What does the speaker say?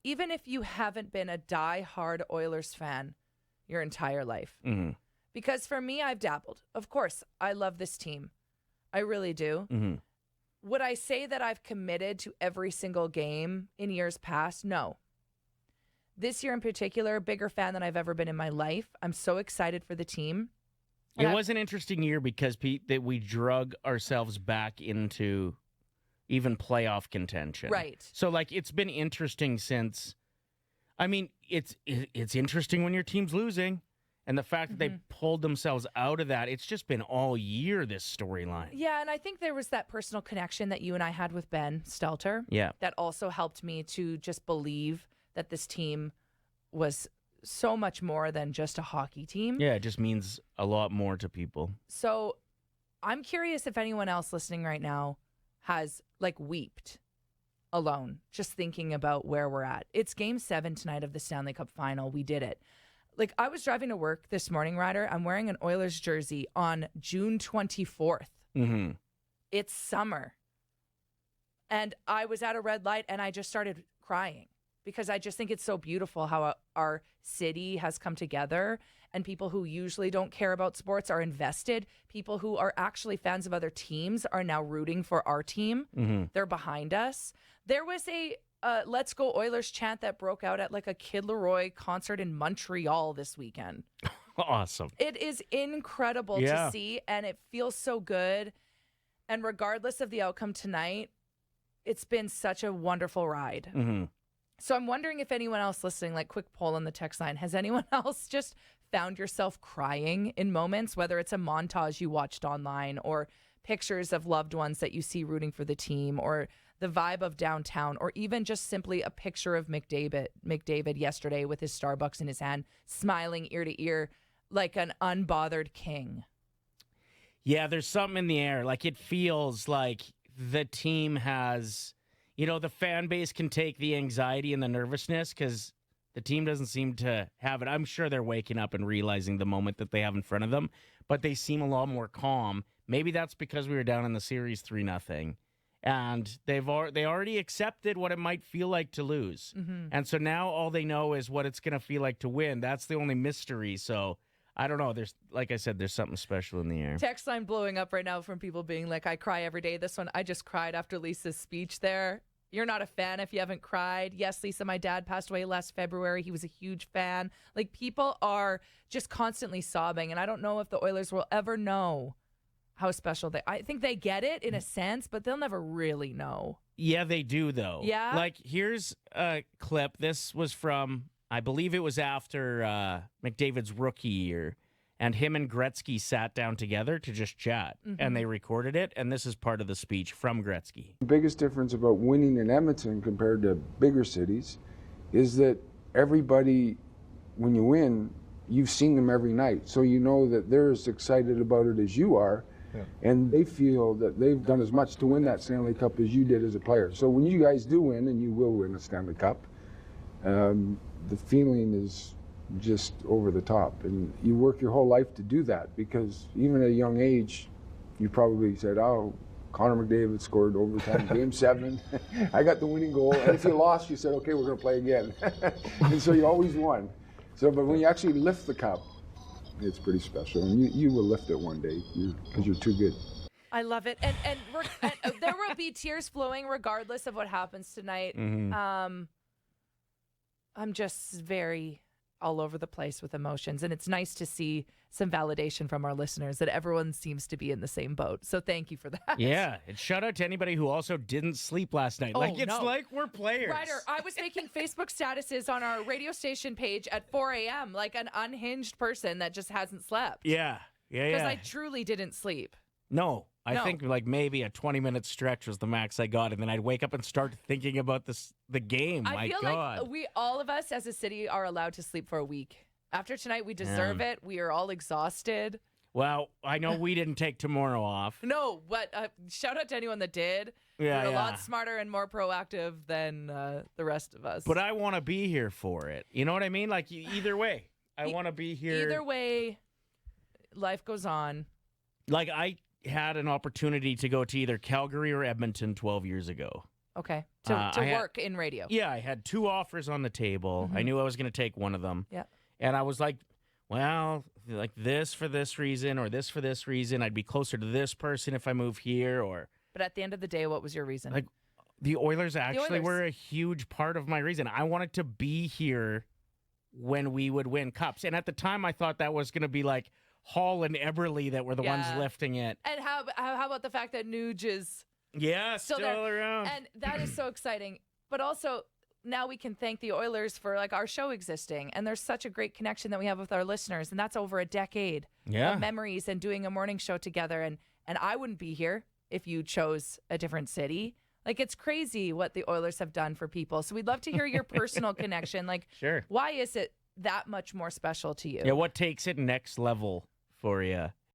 even if you haven't been a die-hard Oilers fan your entire life. Mm-hmm. Because for me, I've dabbled. Of course, I love this team. I really do. Mm-hmm. Would I say that I've committed to every single game in years past? No. This year in particular, a bigger fan than I've ever been in my life. I'm so excited for the team. It was an interesting year because, Pete, that we drug ourselves back into even playoff contention. Right. So, like, it's been interesting since. I mean, it's interesting when your team's losing, and the fact that they pulled themselves out of that. It's just been all year, this storyline. Yeah, and I think there was that personal connection that you and I had with Ben Stelter. Yeah. That also helped me to just believe that this team was so much more than just a hockey team. Yeah, it just means a lot more to people. So I'm curious if anyone else listening right now has weeped alone, just thinking about where we're at. It's Game 7 tonight of the Stanley Cup Final. We did it. I was driving to work this morning, Ryder. I'm wearing an Oilers jersey on June 24th. Mm-hmm. It's summer. And I was at a red light and I just started crying because I just think it's so beautiful how our city has come together, and people who usually don't care about sports are invested. People who are actually fans of other teams are now rooting for our team. Mm-hmm. They're behind us. There was a Let's Go Oilers chant that broke out at a Kid Leroy concert in Montreal this weekend. Awesome. It is incredible to see, and it feels so good. And regardless of the outcome tonight, it's been such a wonderful ride. Mm-hmm. So I'm wondering if anyone else listening, quick poll on the text line, has anyone else just found yourself crying in moments, whether it's a montage you watched online or pictures of loved ones that you see rooting for the team, or the vibe of downtown, or even just simply a picture of McDavid yesterday with his Starbucks in his hand, smiling ear to ear like an unbothered king. Yeah, there's something in the air. It feels like the team has, the fan base can take the anxiety and the nervousness because the team doesn't seem to have it. I'm sure they're waking up and realizing the moment that they have in front of them, but they seem a lot more calm. Maybe that's because we were down in the series 3-0. And they already accepted what it might feel like to lose. Mm-hmm. And so now all they know is what it's going to feel like to win. That's the only mystery. So I don't know. There's, like I said, there's something special in the air. Text line blowing up right now from people being like, I cry every day. This one, I just cried after Lisa's speech there. You're not a fan if you haven't cried. Yes, Lisa, my dad passed away last February. He was a huge fan. People are just constantly sobbing. And I don't know if the Oilers will ever know how special I think they get it in a sense, but they'll never really know. Yeah, they do, though. Yeah? Here's a clip. This was from, I believe it was after McDavid's rookie year, and him and Gretzky sat down together to just chat, and they recorded it, and this is part of the speech from Gretzky. The biggest difference about winning in Edmonton compared to bigger cities is that everybody, when you win, you've seen them every night, so you know that they're as excited about it as you are. Yeah. And they feel that they've done as much to win that Stanley Cup as you did as a player. So when you guys do win, and you will win a Stanley Cup, the feeling is just over the top. And you work your whole life to do that, because even at a young age, you probably said, oh, Connor McDavid scored overtime, Game 7. I got the winning goal. And if you lost, you said, okay, we're going to play again. And so you always won. So, but when you actually lift the cup, it's pretty special, and you will lift it one day because you're too good. I love it, and there will be tears flowing regardless of what happens tonight. Mm-hmm. I'm just very all over the place with emotions, and it's nice to see some validation from our listeners that everyone seems to be in the same boat. So thank you for that. Yeah, and shout out to anybody who also didn't sleep last night. Like we're players. Ryder, I was making Facebook statuses on our radio station page at 4 a.m. like an unhinged person that just hasn't slept. Yeah. Because I truly didn't sleep. No. I think maybe a 20-minute stretch was the max I got, and then I'd wake up and start thinking about the game. I feel like all of us as a city are allowed to sleep for a week. After tonight, we deserve it. We are all exhausted. Well, I know we didn't take tomorrow off. No, but shout out to anyone that did. Yeah, We're a lot smarter and more proactive than the rest of us. But I want to be here for it. You know what I mean? Either way, I want to be here. Either way, life goes on. I had an opportunity to go to either Calgary or Edmonton 12 years ago. Okay. To work in radio. Yeah, I had 2 offers on the table. I knew I was going to take one of them. Yeah. And I was like, well, like this for this reason or this for this reason. I'd be closer to this person if I move here or. But at the end of the day, what was your reason? Like, the Oilers actually Oilers. were a huge part of my reason. I wanted to be here when we would win cups. And at the time, I thought that was going to be like Hall and Eberle that were the ones lifting it. And how about the fact that Nuge is still around? And that is so exciting. But also, now we can thank the Oilers for like our show existing. And there's such a great connection that we have with our listeners. And that's over a decade of memories and doing a morning show together. And I wouldn't be here if you chose a different city. Like, it's crazy what the Oilers have done for people. So we'd love to hear your personal connection. Like, sure. Why is it that much more special to you? Yeah, what takes it next level for you?